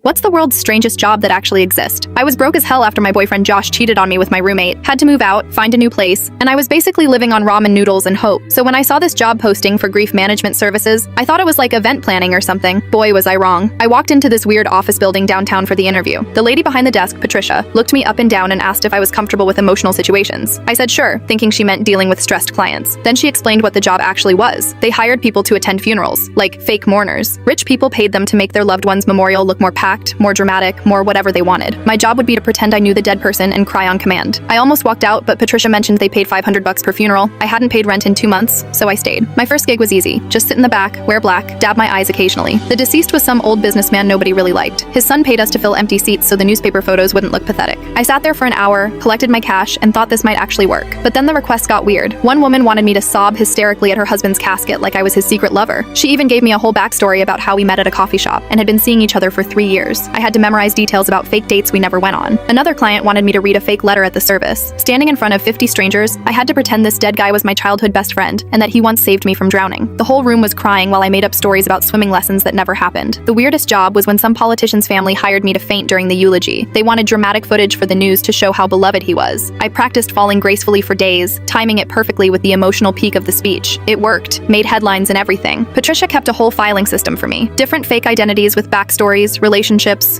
What's the world's strangest job that actually exists? I was broke as hell after my boyfriend Josh cheated on me with my roommate, had to move out, find a new place, and I was basically living on ramen noodles and hope. So when I saw this job posting for grief management services, I thought it was like event planning or something. Boy, was I wrong. I walked into this weird office building downtown for the interview. The lady behind the desk, Patricia, looked me up and down and asked if I was comfortable with emotional situations. I said sure, thinking she meant dealing with stressed clients. Then she explained what the job actually was. They hired people to attend funerals, like fake mourners. Rich people paid them to make their loved one's memorial look more packed, more dramatic, more whatever they wanted. My job would be to pretend I knew the dead person and cry on command. I almost walked out, but Patricia mentioned they paid $500 per funeral. I hadn't paid rent in 2 months, so I stayed. My first gig was easy. Just sit in the back, wear black, dab my eyes occasionally. The deceased was some old businessman nobody really liked. His son paid us to fill empty seats so the newspaper photos wouldn't look pathetic. I sat there for an hour, collected my cash, and thought this might actually work. But then the requests got weird. One woman wanted me to sob hysterically at her husband's casket like I was his secret lover. She even gave me a whole backstory about how we met at a coffee shop and had been seeing each other for 3 years. I had to memorize details about fake dates we never went on. Another client wanted me to read a fake letter at the service. Standing in front of 50 strangers, I had to pretend this dead guy was my childhood best friend and that he once saved me from drowning. The whole room was crying while I made up stories about swimming lessons that never happened. The weirdest job was when some politician's family hired me to faint during the eulogy. They wanted dramatic footage for the news to show how beloved he was. I practiced falling gracefully for days, timing it perfectly with the emotional peak of the speech. It worked, made headlines and everything. Patricia kept a whole filing system for me. Different fake identities with backstories, relationships,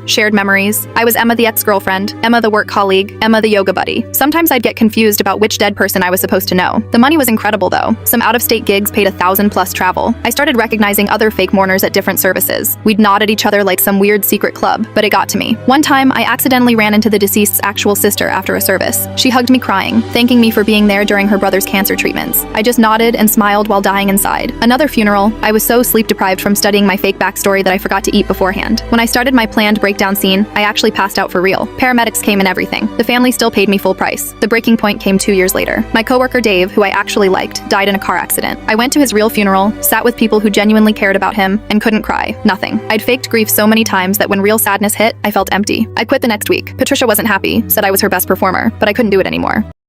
shared memories. I was Emma the ex-girlfriend, Emma the work colleague, Emma the yoga buddy. Sometimes I'd get confused about which dead person I was supposed to know. The money was incredible though. Some out-of-state gigs paid $1,000+ travel. I started recognizing other fake mourners at different services. We'd nod at each other like some weird secret club, but it got to me. One time, I accidentally ran into the deceased's actual sister after a service. She hugged me crying, thanking me for being there during her brother's cancer treatments. I just nodded and smiled while dying inside. Another funeral, I was so sleep-deprived from studying my fake backstory that I forgot to eat beforehand. When I started my planned breakdown scene, I actually passed out for real. Paramedics came and everything. The family still paid me full price. The breaking point came 2 years later. My coworker Dave, who I actually liked, died in a car accident. I went to his real funeral, sat with people who genuinely cared about him, and couldn't cry. Nothing. I'd faked grief so many times that when real sadness hit, I felt empty. I quit the next week. Patricia wasn't happy, said I was her best performer, but I couldn't do it anymore.